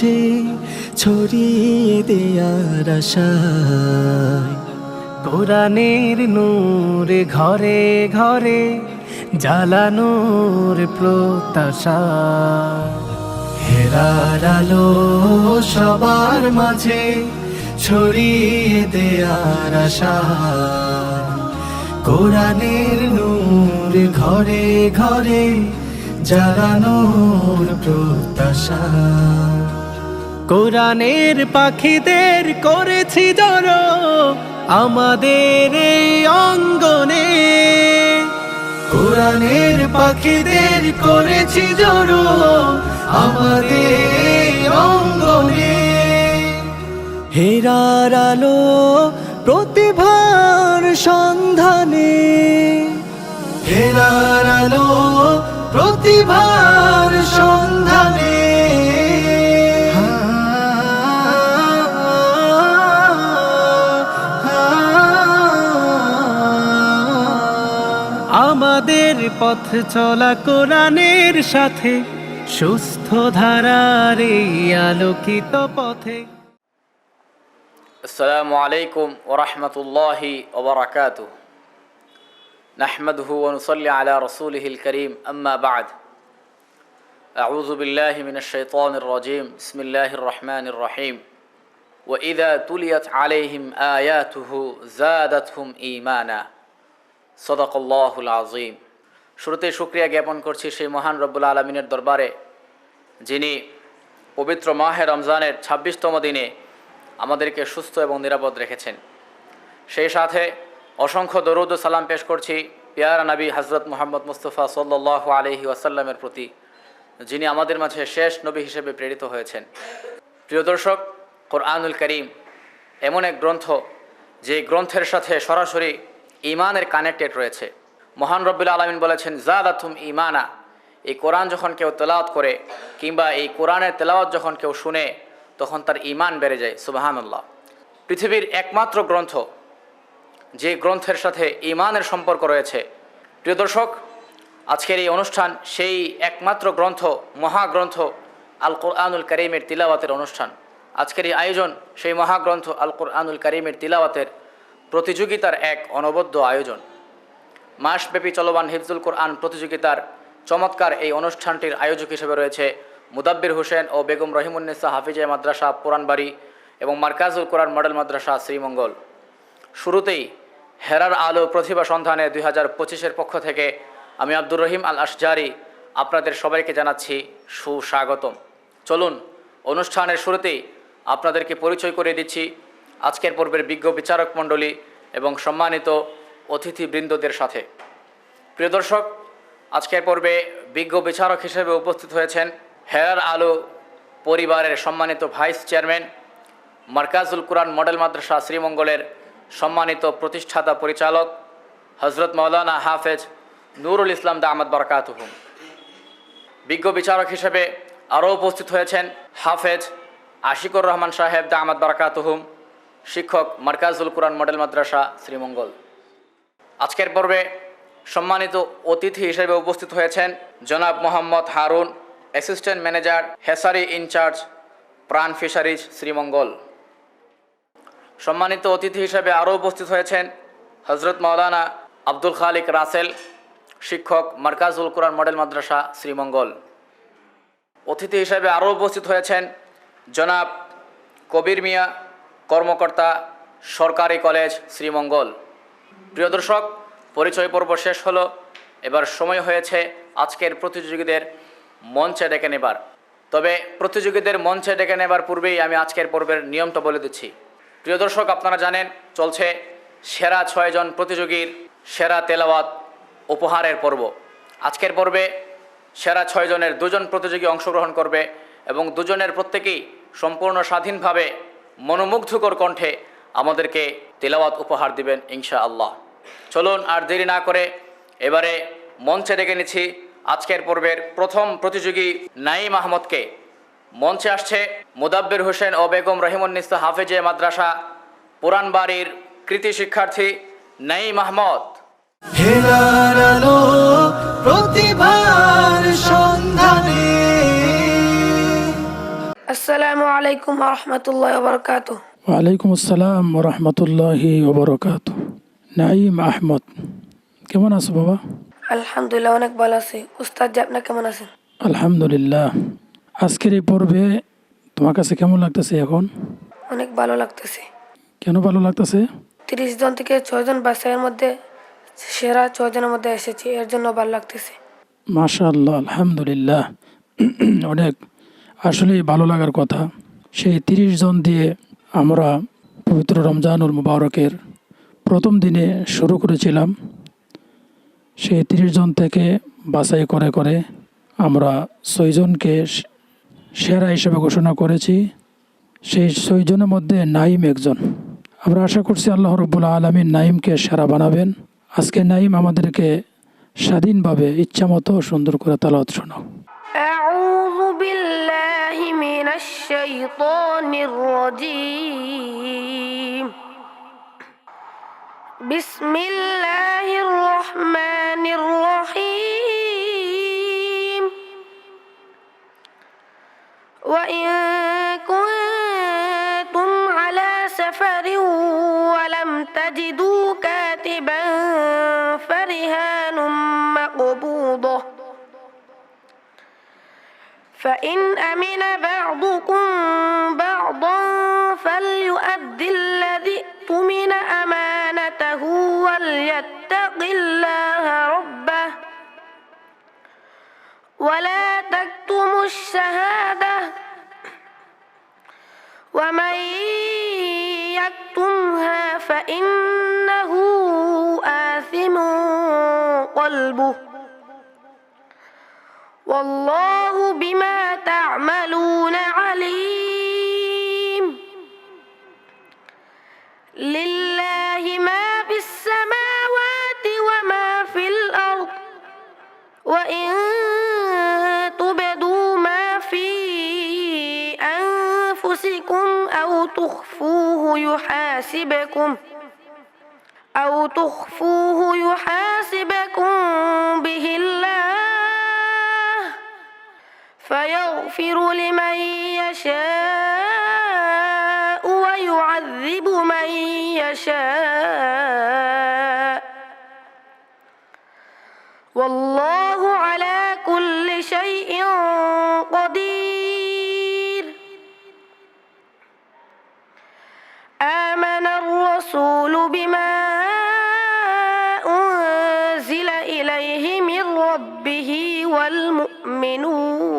মাঝে ছড়িয়ে দেয়ার আশায়, কোরআনের নূর ঘরে ঘরে জ্বালানোর প্রত্যাশা, হেরার আলো সবার মাঝে ছড়িয়ে দেয়ার আশা, কোরআনের নূর ঘরে ঘরে জ্বালানোর প্রত্যাশা। কোরআনের পাখিদের করেছি জড়ো আমাদের এই অঙ্গনে, কোরআনের পাখিদের করেছি জড়ো আমাদের এই অঙ্গনে, হেরার আলো প্রতিভার সন্ধানে, হেরার আলো প্রতিভার সন্ধানে, আমাদের পথ চলা কোরআনের সাথে, সুস্থ ধারার এই আলোকিত পথে। আসসালামু আলাইকুম ওয়া রাহমাতুল্লাহি ওয়া বারাকাতুহু। নাহমাদুহু ওয়া নুসাল্লি আলা রাসূলিহিল কারীম, আম্মা বা'দ। আউযু বিল্লাহি মিনাশ শাইতানির রাজীম। বিসমিল্লাহির রহমানির রহিম। ওয়া ইযা তুলিয়াত আলাইহিম আয়াতুহু যাদাতহুম ঈমানা। সাদাকাল্লাহুল আযীম। শুরুতে শুকরিয়া জ্ঞাপন করছি সেই মহান রব্বুল আলামিনের দরবারে, যিনি পবিত্র মাহে রমজানের ২৬তম দিনে আমাদেরকে সুস্থ এবং নিরাপদ রেখেছেন। সেই সাথে অসংখ্য দরুদ ও সালাম পেশ করছি পিয়ারা নবী হযরত মুহাম্মদ মুস্তাফা সাল্লাল্লাহু আলাইহি ওয়াসাল্লামের প্রতি, যিনি আমাদের মাঝে শেষ নবী হিসেবে প্রেরিত হয়েছেন। প্রিয় দর্শক, কোরআনুল কারীম এমন এক গ্রন্থ যে গ্রন্থের সাথে সরাসরি ঈমানের কানেক্টেড রয়েছে। মহান রব্বুল আলামিন বলেছেন, যাদাতহুম ঈমানা। এই কোরআন যখন কেউ তেলাওয়াত করে কিংবা এই কোরআনের তেলাওয়াত যখন কেউ শুনে, তখন তার ঈমান বেড়ে যায়। সুবহানাল্লাহ। পৃথিবীর একমাত্র গ্রন্থ যে গ্রন্থের সাথে ঈমানের সম্পর্ক রয়েছে। প্রিয় দর্শক, আজকের এই অনুষ্ঠান সেই একমাত্র গ্রন্থ, মহাগ্রন্থ আল কোরআনুল কারীমের তিলাওয়াতের অনুষ্ঠান। আজকের এই আয়োজন সেই মহাগ্রন্থ আল কোরআনুল কারীমের তিলাওয়াতের প্রতিযোগিতার এক অনবদ্য আয়োজন। মাসব্যাপী চলমান হিফজুল কোরআন প্রতিযোগিতার চমৎকার এই অনুষ্ঠানটির আয়োজক হিসেবে রয়েছে মুদাব্বির হোসেন ও বেগম রহিমুন্নেসা হাফিজিয়া মাদ্রাসা পুরানবাড়ি এবং মার্কাজুল কোরআন মডেল মাদ্রাসা শ্রীমঙ্গল। শুরুতেই হেরার আলো প্রতিভা সন্ধানে 2025-এর পক্ষ থেকে আমি আব্দুর রহিম আল আশজারি আপনাদের সবাইকে জানাচ্ছি সুস্বাগতম। চলুন অনুষ্ঠানের শুরুতেই আপনাদেরকে পরিচয় করে দিচ্ছি আজকের পর্বের বিজ্ঞ বিচারক মণ্ডলী এবং সম্মানিত অতিথিবৃন্দদের সাথে। প্রিয় দর্শক, আজকের পর্বে বিজ্ঞ বিচারক হিসেবে উপস্থিত হয়েছেন হেরার আলো পরিবারের সম্মানিত ভাইস চেয়ারম্যান, মার্কাজুল কোরআন মডেল মাদ্রাসা শ্রীমঙ্গলের সম্মানিত প্রতিষ্ঠাতা পরিচালক হজরত মাওলানা হাফেজ নুরুল ইসলাম দামাত বারাকাতুহু। বিজ্ঞ বিচারক হিসেবে আরও উপস্থিত হয়েছেন হাফেজ আশিকুর রহমান সাহেব দামাত বারাকাতুহু, শিক্ষক, মার্কাজুল কোরআন মডেল মাদ্রাসা শ্রীমঙ্গল। আজকের পর্বে সম্মানিত অতিথি হিসেবে উপস্থিত হয়েছেন জনাব Mohammad Harun, assistant manager, হেসারি in charge, প্রাণ ফিশারিজ শ্রীমঙ্গল। সম্মানিত অতিথি হিসেবে আরও উপস্থিত হয়েছেন হজরত মাওলানা আব্দুল খালিক রাসেল, শিক্ষক, মার্কাজুল কোরআন মডেল মাদ্রাসা শ্রীমঙ্গল। অতিথি হিসেবে আরও উপস্থিত হয়েছেন জনাব কবির মিয়া, কর্মকর্তা, সরকারি কলেজ শ্রীমঙ্গল। প্রিয় দর্শক, পরিচয় পর্ব শেষ হলো। এবার সময় হয়েছে আজকের প্রতিযোগীদের মঞ্চে ডেকে নেবার। তবে প্রতিযোগীদের মঞ্চে ডেকে নেবার পূর্বেই আমি আজকের পর্বের নিয়মটা বলে দিচ্ছি। প্রিয় দর্শক, আপনারা জানেন চলছে সেরা 6 জন প্রতিযোগীর সেরা তেলাওয়াত উপহারের পর্ব। আজকের পর্বে সেরা 6 জনের 2 জন প্রতিযোগী অংশগ্রহণ করবে এবং দুজনের প্রত্যেকেই সম্পূর্ণ স্বাধীনভাবে মনোমুগ্ধকর কণ্ঠে আমাদেরকে তেলাওয়াত উপহার দিবেন ইনশাআল্লাহ। চলুন আর দেরি না করে এবারে মঞ্চে ডেকে নিচ্ছি আজকের পর্বের প্রথম প্রতিযোগী নাঈম আহমদকে। মঞ্চে আসছে মুদাব্বির হোসেন ও বেগম রহিমুন্নেসা হাফিজিয়া মাদ্রাসা পুরানবাড়ির কৃতি শিক্ষার্থী নাঈম আহমদ। হেরার আলো প্রতিভার সন্ধানে। আসসালামু আলাইকুম রহমতুল্লাহ বরকাত। ওয়ালাইকুম আসসালাম রহমতুল্লাহি ওবরকাত। নাঈম আহমদ, কেমন আছো বাবা? আলহামদুলিল্লাহ অনেক ভালো আছি। উস্তাদ জি আপনি কেমন আছেন? আলহামদুলিল্লাহ। আজকের এই পর্বে তোমার কাছে কেমন লাগতেছে এখন? অনেক ভালো লাগতেছে। কেন ভালো লাগতেছে? 30 জন থেকে 6 জন বাছাইয়ের মধ্যে সেরা 6 জনের মধ্যে এসেছি, এর জন্য ভালো লাগতেছে। মাশাআল্লাহ, আলহামদুলিল্লাহ। অনেক আসলেই ভালো লাগার কথা। সেই 30 জন দিয়ে আমরা পবিত্র রমজানুল মুবারকের প্রথম দিনে শুরু করেছিলাম। সেই 30 জন থেকে বাছাই করে করে আমরা 6 জনকে সেরা হিসেবে ঘোষণা করেছি। সেই 6 জনের মধ্যে নাঈম একজন। আমরা আশা করছি আল্লাহ রাব্বুল আলামিন নাঈমকে সেরা বানাবেন। আজকে নাঈম আমাদেরকে স্বাধীনভাবে ইচ্ছামতো সুন্দর করে তেলাওয়াত শোনাও। আউযু বিল্লাহি মিনাশ শাইতানির রাজীম। বিসমিল্লাহির রহমানির রহিম। وإن كنتم على سفر ولم تجدوا كاتبا فرهان مقبوضة فإن أمن بعضكم بعضا فليؤد الذي اؤتمن أمانته وليتق الله ربه ولا تكتموا الشهادة ومن يكتمها فإنه آثم قلبه والله بما تعملون عليم. لله ما في السماوات وما في الأرض وإن تبدوا ما في أنفسكم أو تخفوه يحاسبكم به الله فيغفر لمن يشاء ويعذب من يشاء والله على كل شيء قدير. آمن الرسول بما أنزل إليه من ربه والمؤمنون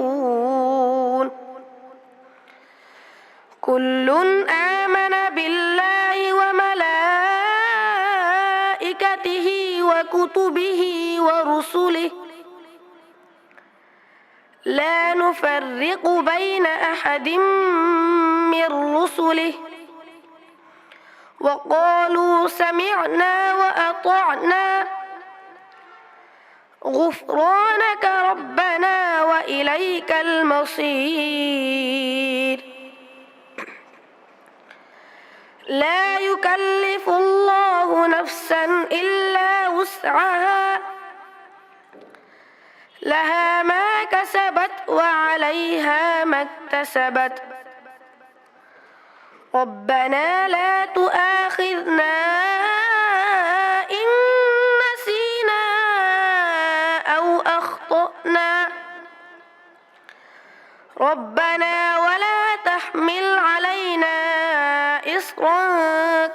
كل آمن بالله وملائكته وكتبه ورسله لا نفرق بين أحد من رسله وقالوا سمعنا وأطعنا غفرانك ربنا وإليك المصير. لا يكلف الله نفسا إلا وسعها لها ما كسبت وعليها ما اكتسبت ربنا لا تؤاخذنا إن نسينا أو أخطأنا ربنا ولا تحمل علينا إصرا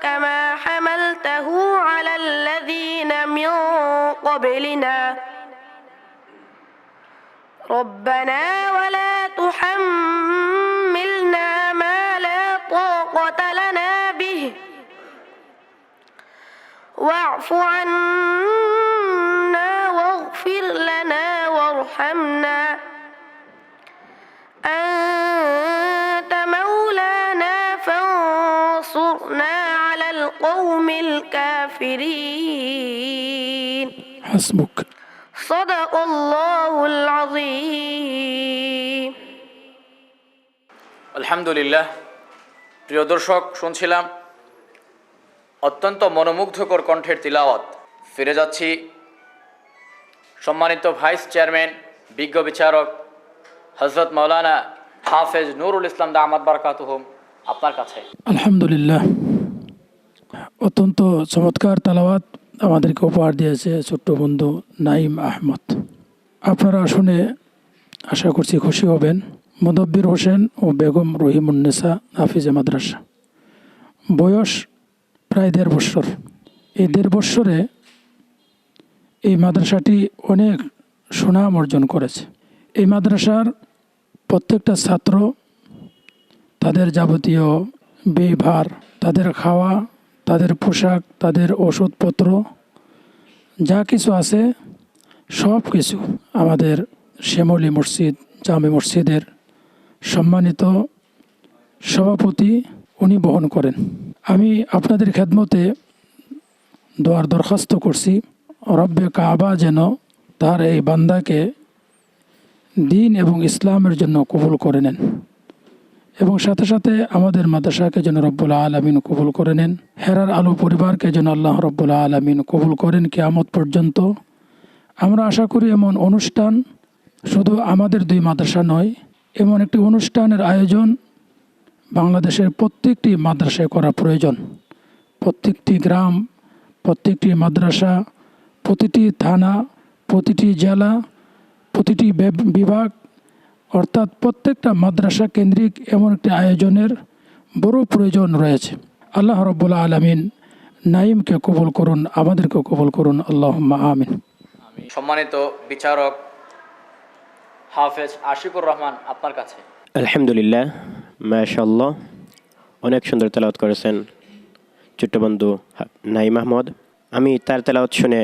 كما حملته على الذين من قبلنا ربنا ولا تحملنا ما لا طاقة لنا به واعف عنا واغفر لنا وارحمنا أنت مولانا فانصرنا على القوم الكافرين. حسبك. صدق الله العظيم. আলহামদুলিল্লাহ। প্রিয় দর্শক, শুনছিলাম অত্যন্ত মনোমুগ্ধকর কণ্ঠের তিলাওয়াত। ফিরে যাচ্ছি সম্মানিত ভাইস চেয়ারম্যান, বিজ্ঞ বিচারক হযরত মাওলানা হাফেজ নুরুল ইসলাম দামাত বারাকাতুহুম আপনার কাছে। আলহামদুলিল্লাহ, অত্যন্ত চমৎকার তালাওয়াত আমাদেরকে উপহার দিয়েছে ছোট্ট বন্ধু নাইম আহমদ। আপনারা শুনে আশা করছি খুশি হবেন। মুদব্বির হোসেন ও বেগম রহিমুন্নেসা হাফিজে মাদ্রাসা, বয়স প্রায় 1.5 বছর। এই 1.5 বছরে এই মাদ্রাসাটি অনেক সুনাম অর্জন করেছে। এই মাদ্রাসার প্রত্যেকটা ছাত্র তাদের যাবতীয় ব্যয়ভার, তাদের খাওয়া, তাদের পোশাক, তাদের ওষুধপত্র যা কিছু আছে সব কিছু আমাদের শ্যামলী মসজিদ জামে মসজিদের সম্মানিত সভাপতি উনি বহন করেন। আমি আপনাদের খেদমতে দোয়ার দরখাস্ত করছি, রব্বে কাবা যেন তার এই বান্দাকে দিন এবং ইসলামের জন্য কবুল করে নেন, এবং সাথে সাথে আমাদের মাদ্রাসাকে যেন রব্বুল আলামিন কবুল করে নেন। হেরার আলো পরিবারকে যেন আল্লাহ রব্বুল আলামিন কবুল করেন কিয়ামত পর্যন্ত। আমরা আশা করি এমন অনুষ্ঠান শুধু আমাদের 2 মাদ্রাসা নয়, এমন একটি অনুষ্ঠানের আয়োজন বাংলাদেশের প্রত্যেকটি মাদ্রাসায় করা প্রয়োজন। প্রত্যেকটি গ্রাম, প্রত্যেকটি মাদ্রাসা, প্রতিটি থানা, প্রতিটি জেলা, প্রতিটি বিভাগ, অর্থাৎ প্রত্যেকটা মাদ্রাসা কেন্দ্রিক এমন একটি আয়োজনের বড় প্রয়োজন রয়েছে। আল্লাহ রব্বুল আলামিন নাইমকে কবুল করুন, আমাদেরকে কবুল করুন, আল্লাহুম্মা আমিন। সম্মানিত বিচারক হাফেজ আশিকুর রহমান আপনার কাছে। আলহামদুলিল্লাহ, মাশাআল্লাহ, অনেক সুন্দর তেলাওয়াত করেছেন ছোট্ট বন্ধু নাইম আহমদ। আমি তার তেলাওয়াত শুনে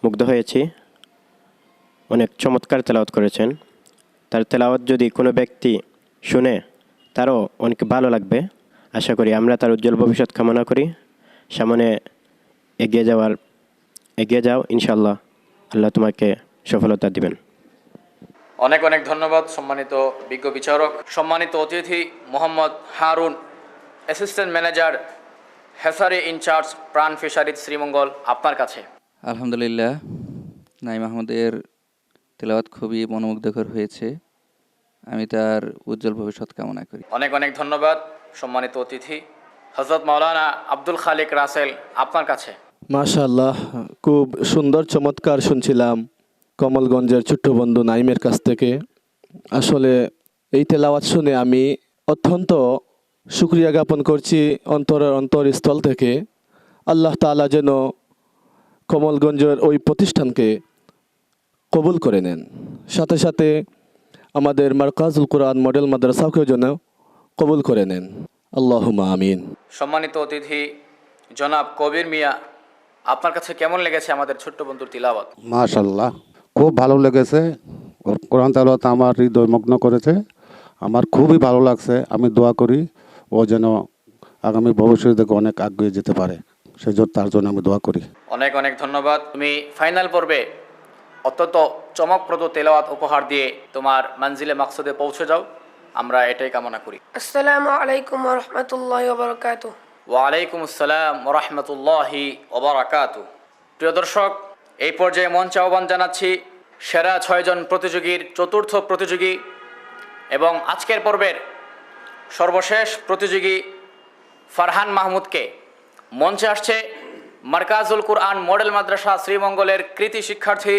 মুগ্ধ হয়েছি। অনেক চমৎকার তেলাওয়াত করেছেন। তার তেলাওয়াত যদি কোনো ব্যক্তি শুনে তারও অনেক ভালো লাগবে। আশা করি আমরা তার উজ্জ্বল ভবিষ্যৎ কামনা করি। সামনে এগিয়ে যাও ইনশাআল্লাহ, আল্লাহ তোমাকে সফলতা দিবেন। অনেক অনেক ধন্যবাদ সম্মানিত বিজ্ঞ বিচারক। সম্মানিত অতিথি Mohammad Harun, assistant manager হেসারি in charge প্রাণ ফিশারিজ শ্রীমঙ্গল আপনার কাছে। আলহামদুলিল্লাহ, নাইম আহমদের তেলাওয়াত খুবই মনোমুগ্ধকর হয়েছে। আমি তার উজ্জ্বল ভবিষ্যৎ কামনা করি। অনেক অনেক ধন্যবাদ সম্মানিত অতিথি হযরত মাওলানা আব্দুল খালিক রাসেল আপনার কাছে। মাশাআল্লাহ, খুব সুন্দর চমৎকার শুনছিলাম কমলগঞ্জের ছোট্ট বন্ধু নাইমের কাছ থেকে। আসলে এই তেলাওয়াত শুনে আমি অত্যন্ত শুকরিয়া জ্ঞাপন করছি অন্তরের অন্তরস্থল থেকে। আল্লাহ তাআলা যেন কমলগঞ্জের ওই প্রতিষ্ঠানকে কবুল করে নেন, সাথে সাথে আমাদের মারকাজুল কুরআন মডেল মাদ্রাসাকেও যেন কবুল করে নেন, আল্লাহুম্মা আমিন। সম্মানিত অতিথি জনাব কবির মিয়া আপনার কাছে কেমন লেগেছে আমাদের ছোট্ট বন্ধুর তিলাওয়াত? মাশাআল্লাহ, খুব ভালো লেগেছে। ওর কোরআন তেলাওয়াত আমার হৃদয় মগ্ন করেছে। আমার খুবই ভালো লাগছে। আমি দোয়া করি ও যেন আগামী ভবিষ্যতে অনেক এগিয়ে যেতে পারে, সেজন্য তার জন্য আমি দোয়া করি। অনেক অনেক ধন্যবাদ। তুমি ফাইনাল পর্বে অত্যন্ত চমকপ্রদ তেলাওয়াত উপহার দিয়ে তোমার মঞ্জিলে মাকসুদে পৌঁছে যাও, আমরা এটাই কামনা করি। আসসালামু আলাইকুম ওয়া রাহমাতুল্লাহি ওয়া বারাকাতুহু। ওয়ালাইকুম আসসালাম ওয়া রাহমাতুল্লাহি ওয়া বারাকাতুহু। প্রিয় দর্শক, এই পর্যায়ে মঞ্চে আহ্বান জানাচ্ছি সেরা 6 জন প্রতিযোগীর চতুর্থ প্রতিযোগী এবং আজকের পর্বের সর্বশেষ প্রতিযোগী ফারহান মাহমুদকে। মঞ্চে আসছে মারকাজুল কুরআন মডেল মাদ্রাসা শ্রীমঙ্গলের কৃতি শিক্ষার্থী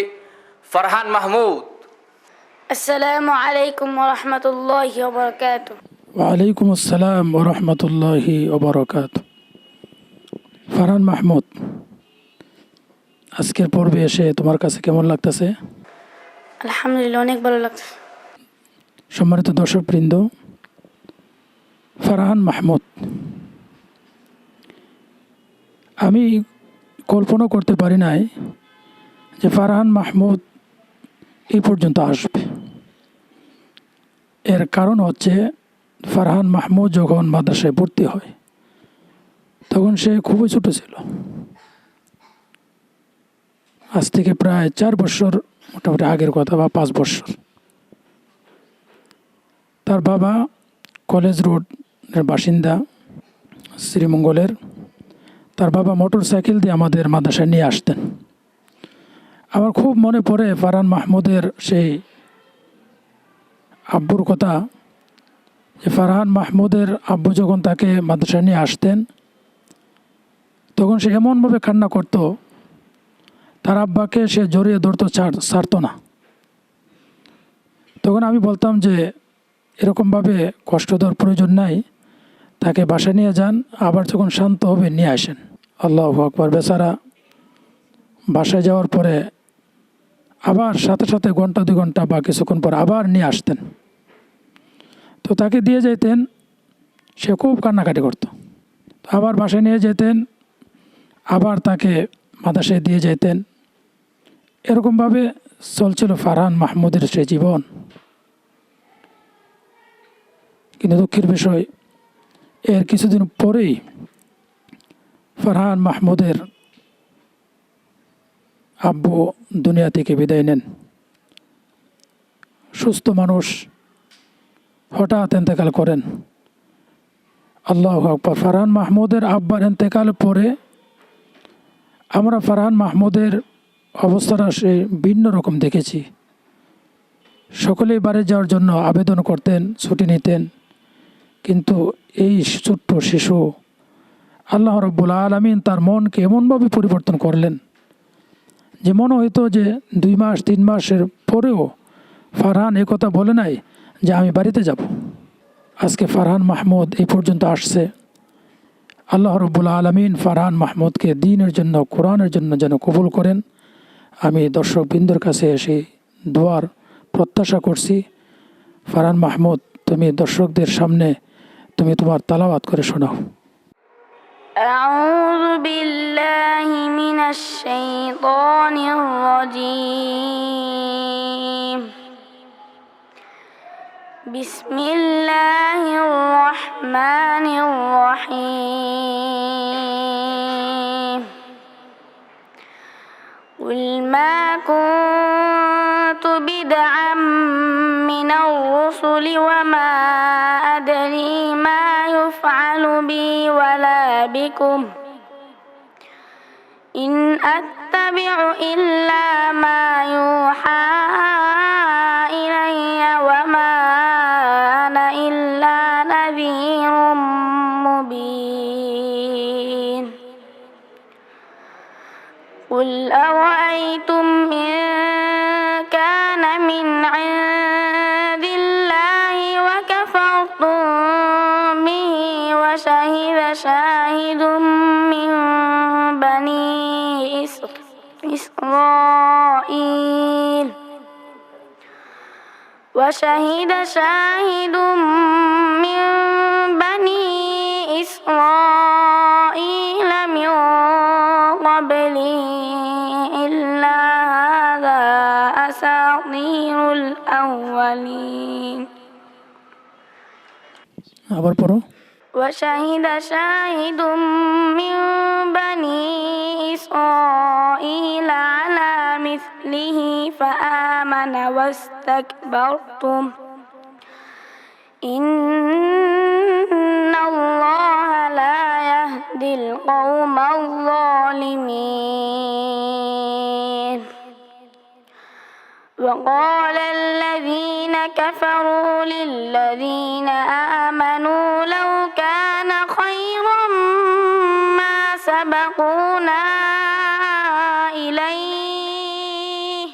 ফারহান মাহমুদ। আসসালামু আলাইকুম ওয়া রাহমাতুল্লাহি ওয়া বারাকাতুহু। ওয়ালাইকুম আসসালাম ওয়া রাহমাতুল্লাহি ওয়া বারাকাতুহু। ফারহান মাহমুদ, আজকের পর্বে এসে তোমার কাছে কেমন লাগতেছে? আলহামদুলিল্লাহ, অনেক ভালো লাগছে। সম্মানিত দর্শকবৃন্দ, ফারহান মাহমুদ, আমি কল্পনা করতে পারি নাই যে ফারহান মাহমুদ এই পর্যন্ত আসবে। এর কারণ হচ্ছে ফারহান মাহমুদ যখন মাদ্রাসায় ভর্তি হয় তখন সে খুবই ছোট ছিল। আজ থেকে প্রায় 4 বছর মোটামুটি আগের কথা, বা 5 বছর। তার বাবা কলেজ রোডের বাসিন্দা শ্রীমঙ্গলের। তার বাবা মোটর সাইকেল দিয়ে আমাদের মাদ্রাসায় নিয়ে আসতেন। আমার খুব মনে পড়ে ফারহান মাহমুদের সেই আব্বুর কথা, যে ফারহান মাহমুদের আব্বু যখন তাকে মাদ্রাসায় নিয়ে আসতেন তখন সে এমনভাবে কান্না করতো, তার আব্বাকে সে জড়িয়ে ধরতো, ছাড়তো না। তখন আমি বলতাম যে এরকমভাবে কষ্ট দেওয়ার প্রয়োজন নাই, তাকে বাসায় নিয়ে যান, আবার যখন শান্ত হবে নিয়ে আসেন। আল্লাহু আকবার। বেচারা বাসায় যাওয়ার পরে আবার সাথে সাথে ঘন্টা 2 ঘন্টা বা কিছুক্ষণ পর আবার নিয়ে আসতেন। তো তাকে দিয়ে যেতেন, সে খুব কান্নাকাটি করতো। আবার বাসায় নিয়ে যেতেন, আবার তাকে মাদ্রাসায় দিয়ে যেতেন। এরকমভাবে চলছিল ফারহান মাহমুদের সে জীবন। কিন্তু দুঃখের বিষয়, এর কিছুদিন পরেই ফারহান মাহমুদের আব্বু দুনিয়া থেকে বিদায় নেন। সুস্থ মানুষ হঠাৎ ইন্তেকাল করেন। আল্লাহু আকবার। ফারহান মাহমুদের আব্বার ইন্তেকাল পরে আমরা ফারহান মাহমুদের অবস্থাটা সে ভিন্ন রকম দেখেছি। সকলেই বাড়ি যাওয়ার জন্য আবেদন করতেন, ছুটি নিতেন, কিন্তু এই ছোট্ট শিশু আল্লাহ রাব্বুল আলামিন তার মনকে এমনভাবে পরিবর্তন করলেন যে মনে হইতো যে 2 মাস 3 মাসের পরেও ফারহান এই কথা বলে নাই যে আমি বাড়িতে যাব। আজকে ফারহান মাহমুদ এই পর্যন্ত আসছে। আল্লাহ রাব্বুল আলামিন ফারহান মাহমুদকে দ্বীনের জন্য, কোরআনের জন্য যেন কবুল করেন। আমি দর্শকবৃন্দর কাছে এসে দোয়ার প্রত্যাশা করছি। ফারহান মাহমুদ, তুমি দর্শকদের সামনে তুমি তোমার তালাওয়াত করে শোনাও। أعوذ بالله من الشيطان الرجيم. بسم الله الرحمن الرحيم. قل ما كنت بدعا من الرسل وما أدري ما يفعل بي ولا بكم إن أتبع إلا ما يوحى إلي وما أنا إلا نذير مبين. قل أرأيتم إن كان من عند الله وكفرتم به وشهد شاهد من بني إسرائيل وشهد شاهد من بني إسرائيل من قبلي إلا هذا أساطير الأولين. আবার পড়ো। وشهد شاهد من بني إسرائيل على مثله فآمن واستكبرتم إن الله لا يهدي القوم الظالمين. وقال الذين كفروا للذين آمنوا لو كان خيرا ما سبقونا إليه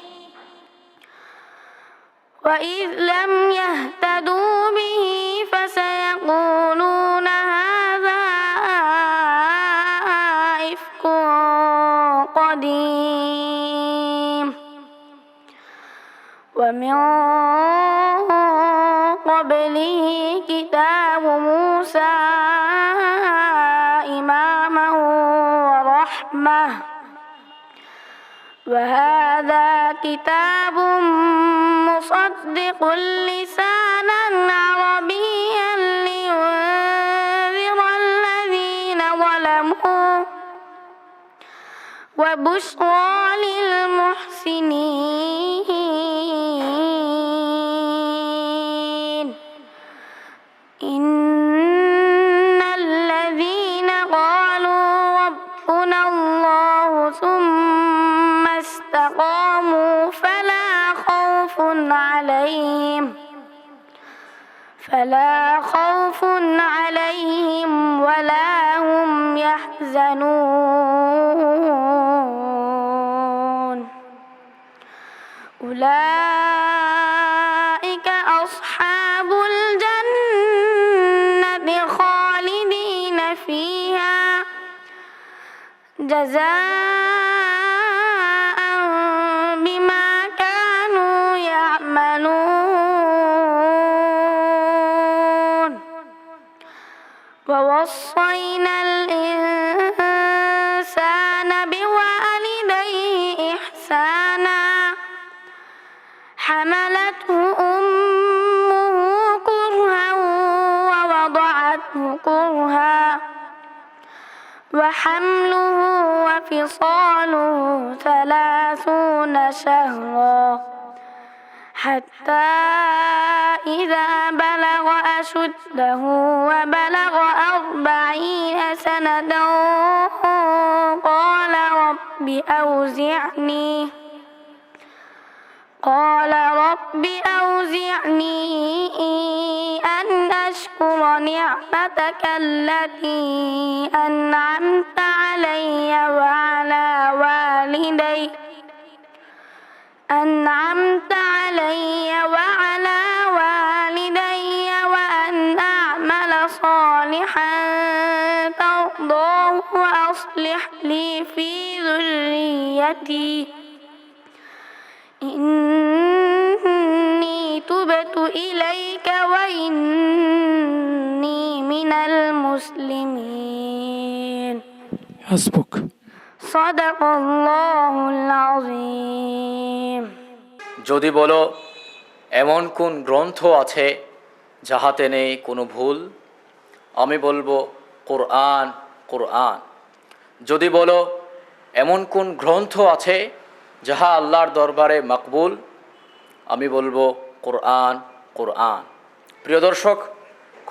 وإذ لم يهتدوا به فسيقولون هذا إفك قديم ومن قبله كتاب موسى إماما ورحمة وهذا كتاب مصدق لسانا عربيا لينذر الذين ظلموا وبشرى للمحسنين. إن الذين قالوا ربنا الله ثم استقاموا فلا خوف عليهم فلا خوف عليهم ولا هم يحزنون أولئك أصحاب الجنة خالدين فيها جزاء بما كانوا يعملون ووصينا الإنسان بوالديه إحسانا حملته أمه كرها ووضعته كرها وحمله وفصاله 30 شهرا حتى إذا بلغ أشده وبلغ 40 سنة قال رب أوزعني أن أشكر نعمتك التي أنعمت علي وعلى والدي وأن أعمل صالحا ترضاه وأصلح لي في ذريتي إني تبت إليك وإني من المسلمين হাসবুক। صدق الله العظيم যদি বলো এমন কোন গ্রন্থ আছে যাহাতে নেই কোনো ভুল, আমি বলবো কোরআন, কোরআন। যদি বলো এমন কোন গ্রন্থ আছে যাহা আল্লাহর দরবারে মকবুল, আমি বলবো কোরআন, কোরআন। প্রিয় দর্শক,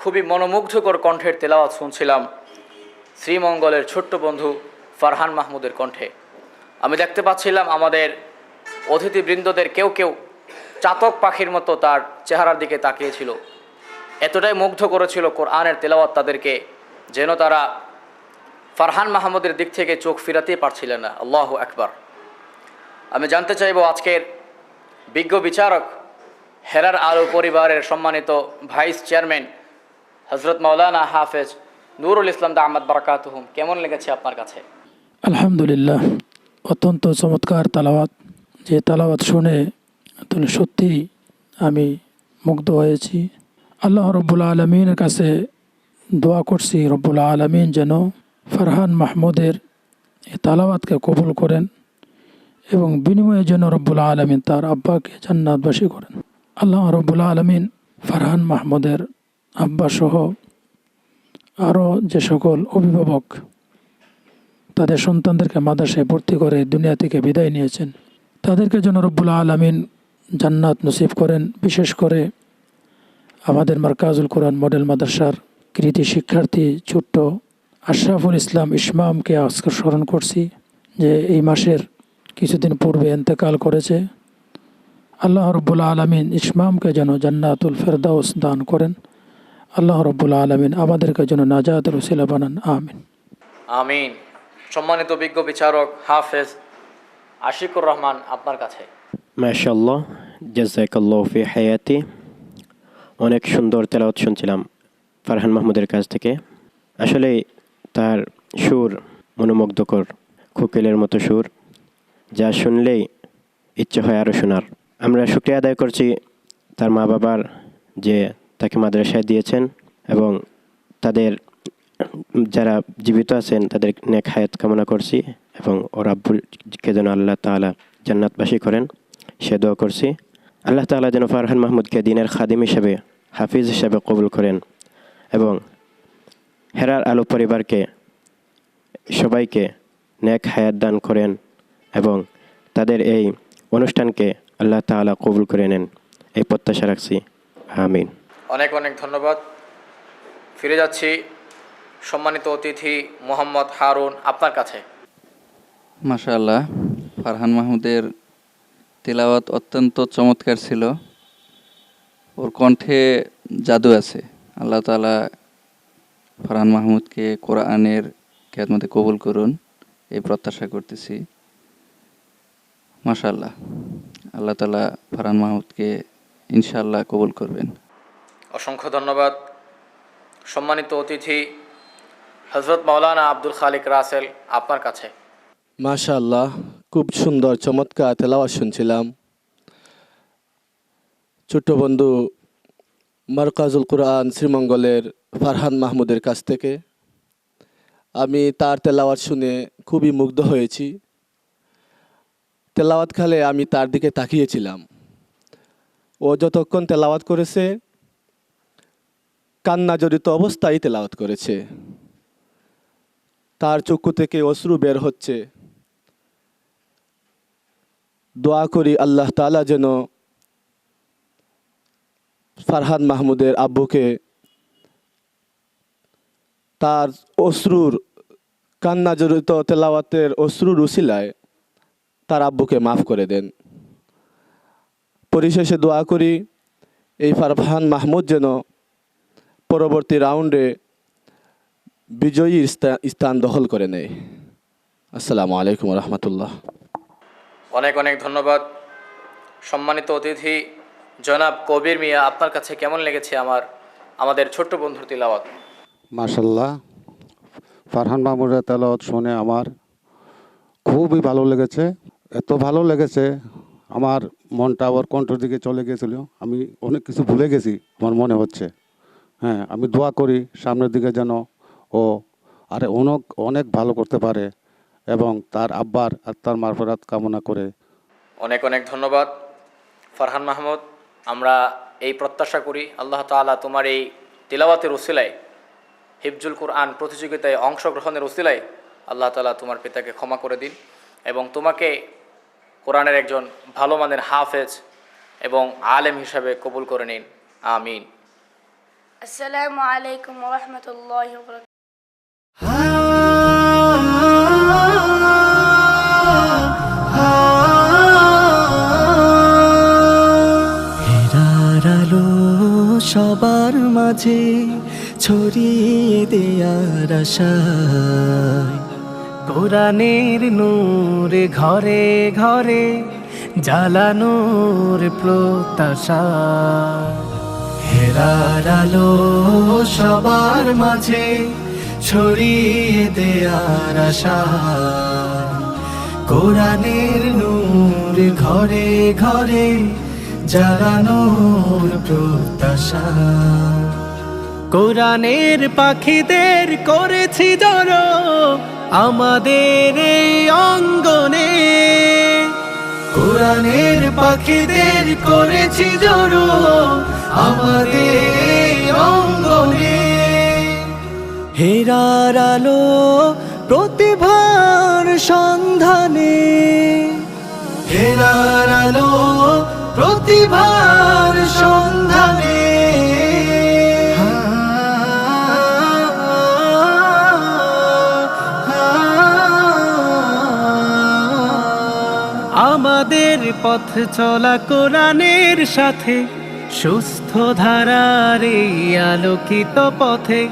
খুবই মনোমুগ্ধকর কণ্ঠের তেলাওয়াত শুনছিলাম শ্রীমঙ্গলের ছোট্ট বন্ধু ফারহান মাহমুদের কণ্ঠে। আমি দেখতে পাচ্ছিলাম আমাদের অতিথিবৃন্দদের কেউ কেউ চাতক পাখির মতো তার চেহারার দিকে তাকিয়েছিল। এতটাই মুগ্ধ করেছিল কোরআনের তেলাওয়াত তাদেরকে, যেন তারা ফারহান মাহমুদের দিক থেকে চোখ ফিরাতেই পারছিলেন না। আল্লাহু আকবার। আমি জানতে চাইব আজকের বিজ্ঞ বিচারক হেরার আলো পরিবারের সম্মানিত ভাইস চেয়ারম্যান হজরত মাওলানা হাফেজ নুরুল ইসলাম দামাত বারাকাতুহুম, কেমন লেগেছে আপনার কাছে? আলহামদুলিল্লাহ, অত্যন্ত চমৎকার তালাওয়াত। যে তালাওয়াত শুনে সত্যি আমি মুগ্ধ হয়েছি। আল্লাহ রব্বুল আলমিনের কাছে দোয়া করছি, রব্বুল আলমিন যেন ফারহান মাহমুদের এই তালাওয়াতকে কবুল করেন এবং বিনিময়ে যেন রব্বুল আলমিন তার আব্বাকে জান্নাতবাসী করেন। আল্লাহ রব্বুল আলমিন ফারহান মাহমুদের আব্বা সহ আরও যে সকল অভিভাবক তাদের সন্তানদেরকে মাদ্রাসায় ভর্তি করে দুনিয়া থেকে বিদায় নিয়েছেন, তাদেরকে যেন রব্বুল আলমিন জান্নাত নসিব করেন। বিশেষ করে আমাদের মারকাজুল কোরআন মডেল মাদ্রাসার কৃতি শিক্ষার্থী ছোট্ট আশরাফুল ইসলাম ইসমামকে আজকে স্মরণ করছি, যে এই মাসের কিছুদিন পূর্বে ইন্তেকাল করেছে। আল্লাহ রব্বুল আলমিন ইসমামকে যেন জান্নাতুল ফেরদাউস দান করেন। আল্লাহ রব্বুল আলমিন আমাদেরকে যেন নাজাতের ওসিলা বানান। আমিন, আমিন। সম্মানিত বিজ্ঞ বিচারক হাফেজ আশিকুর রহমান, আপনার কাছে। মাশাআল্লাহ, জাযাকাল্লাহু ফি হায়াতি। অনেক সুন্দর তেলাওয়াত শুনছিলাম ফারহান মাহমুদের কাছ থেকে। আসলে তার সুর মনোমুগ্ধকর, কোকিলের মতো সুর, যা শুনলেই ইচ্ছে হয় আরও শোনার। আমরা শুকরিয়া আদায় করছি তার মা বাবার, যে তাকে মাদ্রাসায় দিয়েছেন, এবং তাদের যারা জীবিত আছেন তাদের নেক হায়াত কামনা করছি, এবং ওর আব্বুকে যেন আল্লাহ তাআলা জান্নাতবাসী করেন সে দোয়া করছি। আল্লাহ তাআলা যেন ফারহান মাহমুদকে দিনের খাদিম হিসেবে, হাফিজ হিসেবে কবুল করেন, এবং হেরার আলো পরিবারকে সবাইকে নেক হায়াত দান করেন, এবং তাদের এই অনুষ্ঠানকে আল্লাহ তাআলা কবুল করে নেন, এই প্রত্যাশা রাখছি। আমিন। অনেক অনেক ধন্যবাদ। ফিরে যাচ্ছি সম্মানিত অতিথি মোহাম্মদ হারুন, আপনার কাছে। মাশাআল্লাহ, ফারহান মাহমুদের তেলাওয়াত অত্যন্ত চমৎকার ছিল। ওর কণ্ঠে জাদু আছে। আল্লাহ তাআলা ফারহান মাহমুদকে কোরআনের খেদমতে কবুল করুন, এই প্রত্যাশা করতেছি। মাশাআল্লাহ, আল্লাহ তাআলা ফারহান মাহমুদকে ইনশাআল্লাহ কবুল করবেন। অসংখ্য ধন্যবাদ। সম্মানিত অতিথি হযরত মাওলানা আব্দুল খালিক রাসেল, আপনার কাছে। মাশাআল্লাহ, খুব সুন্দর চমৎকার তেলাওয়াত শুনছিলাম ছোট্ট বন্ধু মারকাজুল কোরআন শ্রীমঙ্গলের ফারহান মাহমুদের কাছ থেকে। আমি তার তেলাওয়াত শুনে খুবই মুগ্ধ হয়েছি। তেলাওয়াত খালে আমি তার দিকে তাকিয়েছিলাম। ও যতক্ষণ তেলাওয়াত করেছে কান্না জড়িত অবস্থায় তেলাওয়াত করেছে। তার চক্ষু থেকে অশ্রু বের হচ্ছে। দোয়া করি আল্লাহ তাআলা যেন ফারহান মাহমুদের আব্বুকে তার অশ্রুর কান্না জড়িত তেলাওয়াতের অশ্রুর উসিলায় তার আব্বুকে মাফ করে দেন। পরিশেষে দোয়া করি এই ফারহান মাহমুদ যেন পরবর্তী রাউন্ডে বিজয়ী স্থান দখল করে নেয়। আসসালামু আলাইকুম রহমতুল্লাহ। অনেক অনেক ধন্যবাদ। সম্মানিত অতিথি জনাব কবির মিয়া, আপনার কাছে কেমন লেগেছে আমাদের ছোট্ট বন্ধুর তিলাওয়াত? মাশাল্লাহ, ফারহান মাহমুদের তেলাওয়াত শুনে আমার খুবই ভালো লেগেছে। এত ভালো লেগেছে আমার মনটা আবার কণ্ঠের দিকে চলে গিয়েছিল। আমি অনেক কিছু ভুলে গেছি আমার মনে হচ্ছে। হ্যাঁ, আমি দোয়া করি সামনের দিকে যেন ও আরে অনেক ভালো করতে পারে এবং তার আব্বার আর তার মাগফিরাত কামনা করে। অনেক অনেক ধন্যবাদ ফারহান মাহমুদ। আমরা এই প্রত্যাশা করি আল্লাহ তাআলা তোমার এই তিলাওয়াতের উসিলায়, হিফজুল কোরআন প্রতিযোগিতায় অংশগ্রহণের উসিলায় আল্লাহ তাআলা তোমার পিতাকে ক্ষমা করে দিন এবং তোমাকে কোরআনের একজন ভালো মানের হাফেজ এবং আলেম হিসাবে কবুল করে নিন। আমিন। আসসালামু আলাইকুম ওয়া রাহমাতুল্লাহি ওয়া বারাকাতুহু। হেরার আলো সবার মাঝে ছড়িয়ে দেয়ার আশায়, কোরআনের নূর ঘরে ঘরে জ্বালানোর প্রত্যাশা। হেরার আলো সবার মাঝে ছড়িয়ে দেয়ার আশায়, কোরআনের নূর ঘরে ঘরে জ্বালানোর প্রত্যাশা। কোরআনের পাখিদের করেছি জড়ো আমাদের এই অঙ্গনে, কোরআনের পাখিদের করেছি জড়ো আমাদের এই অঙ্গনে। হেরার আলো প্রতিভার সন্ধানে, হেরার আলো প্রতিভার সন্ধানে। আমাদের পথ চলা কোরআনের সাথে, সুস্থ ধারার এই আলোকিত পথে।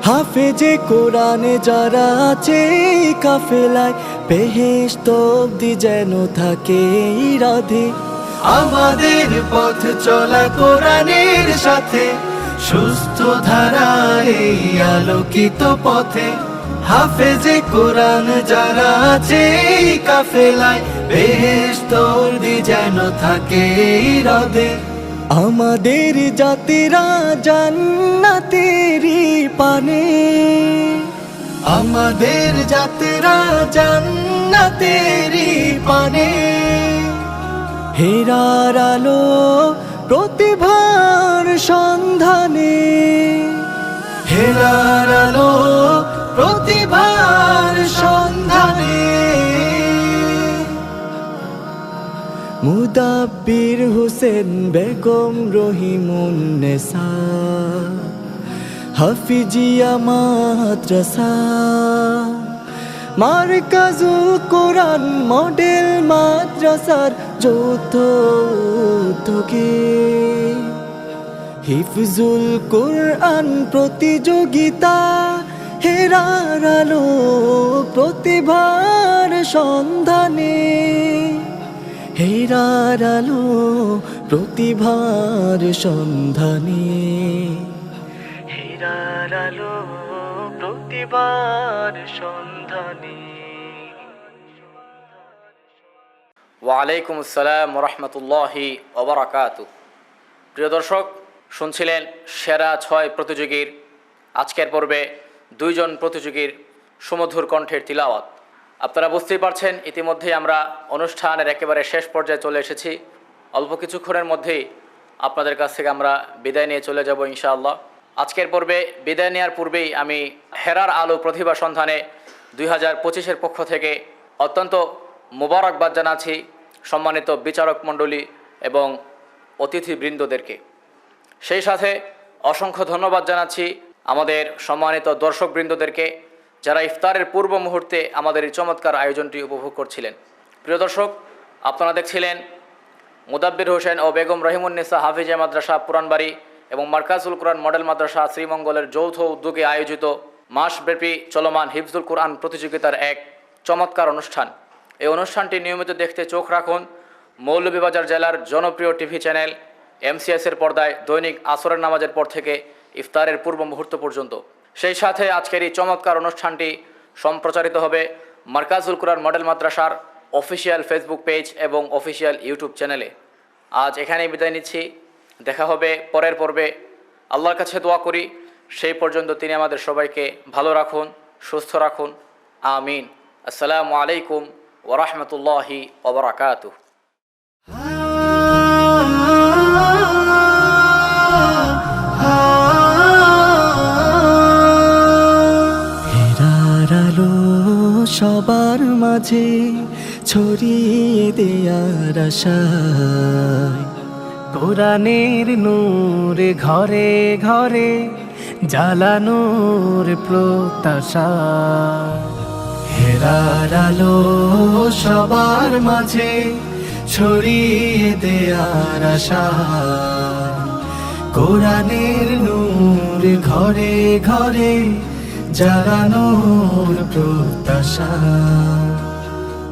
হাফেজে কোরআনে যারা আছে এই কাফেলায়, বেহেশত অবধি যেন থাকে এই রাধে। আমাদের পথ চলা কোরআনের সাথে, সুস্থ ধারার এই আলোকিত পথে। হাফেজে কোরআন যারা আছে এই কাফেলায়, বেহেশত অবধি যেন থাকে এই রাধে। আমাদের জাতিরা জান্নাতেরই পানে, আমাদের জাতিরা জান্নাতেরই পানে। হেরার আলো প্রতিভার সন্ধানে, হেরার আলো প্রতিভার সন্ধানে। মুদাব্বির হোসেন বেগম রহিমুন্নেসা, হাফিজিয়া মাদ্রাসা, মারকাজুল কোরআন মডেল মাদ্রাসার যৌথ উদ্যোগে হিফজুল কোরআন প্রতিযোগিতা, হেরার আলো প্রতিভার সন্ধানে, হেরার আলো প্রতিভার সন্ধানে, হেরার আলো প্রতিভার সন্ধানে। ওয়ালাইকুম আসসালাম রহমতুল্লাহি ওবরাকাতু। প্রিয় দর্শক, শুনছিলেন সেরা 6 প্রতিযোগীর আজকের পর্বে 2 জন প্রতিযোগীর সুমধুর কণ্ঠের তিলাওয়াত। আপনারা বুঝতেই পারছেন ইতিমধ্যেই আমরা অনুষ্ঠানের একেবারে শেষ পর্যায়ে চলে এসেছি। অল্প কিছুক্ষণের মধ্যেই আপনাদের কাছ থেকে আমরা বিদায় নিয়ে চলে যাব ইনশাআল্লাহ। আজকের পর্বে বিদায় নেওয়ার পূর্বেই আমি হেরার আলো প্রতিভা সন্ধানে 2025-এর পক্ষ থেকে অত্যন্ত মোবারকবাদ জানাচ্ছি সম্মানিত বিচারক মণ্ডলী এবং অতিথিবৃন্দদেরকে। সেই সাথে অসংখ্য ধন্যবাদ জানাচ্ছি আমাদের সম্মানিত দর্শকবৃন্দদেরকে যারা ইফতারের পূর্ব মুহূর্তে আমাদের এই চমৎকার আয়োজনটি উপভোগ করছিলেন। প্রিয় দর্শক, আপনারা দেখছিলেন মুদাব্বির হোসেন ও বেগম রহিমুন্নেসা হাফিজা মাদ্রাসা পুরানবাড়ি এবং মার্কাজুল কোরআন মডেল মাদ্রাসা শ্রীমঙ্গলের যৌথ উদ্যোগে আয়োজিত মাসব্যাপী চলমান হিফজুল কোরআন প্রতিযোগিতার এক চমৎকার অনুষ্ঠান। এই অনুষ্ঠানটি নিয়মিত দেখতে চোখ রাখুন মৌলভীবাজার জেলার জনপ্রিয় টিভি চ্যানেল MCS-এর পর্দায় দৈনিক আসরের নামাজের পর থেকে ইফতারের পূর্ব মুহূর্ত পর্যন্ত। সেই সাথে আজকের এই চমৎকার অনুষ্ঠানটি সম্প্রচারিত হবে মার্কাজুল কোরআন মডেল মাদ্রাসার অফিসিয়াল ফেসবুক পেজ এবং অফিসিয়াল ইউটিউব চ্যানেলে। আজ এখানেই বিদায় নিচ্ছি, দেখা হবে পরের পর্বে। আল্লাহর কাছে দোয়া করি সেই পর্যন্ত তিনি আমাদের সবাইকে ভালো রাখুন, সুস্থ রাখুন, আমিন। আসসালামু আলাইকুম ওয়া রাহমাতুল্লাহি ওয়া বারাকাতুহু। হেরার আলো সবার মাঝে ছড়িয়ে দেয়ার আশায়, কোরআনের নূর ঘরে ঘরে জ্বালানোর প্রত্যাশা। হেরার আলো সবার মাঝে ছড়িয়ে দেয়ার আশায়, কোরআনের নূর ঘরে ঘরে জ্বালানোর প্রত্যাশা।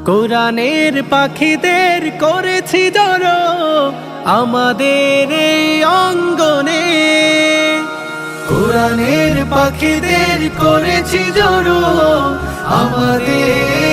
কোরআনের পাখিদের করেছি জড়ো আমাদের এই অঙ্গনে, কোরআনের পাখিদের করেছি জড়ো আমাদের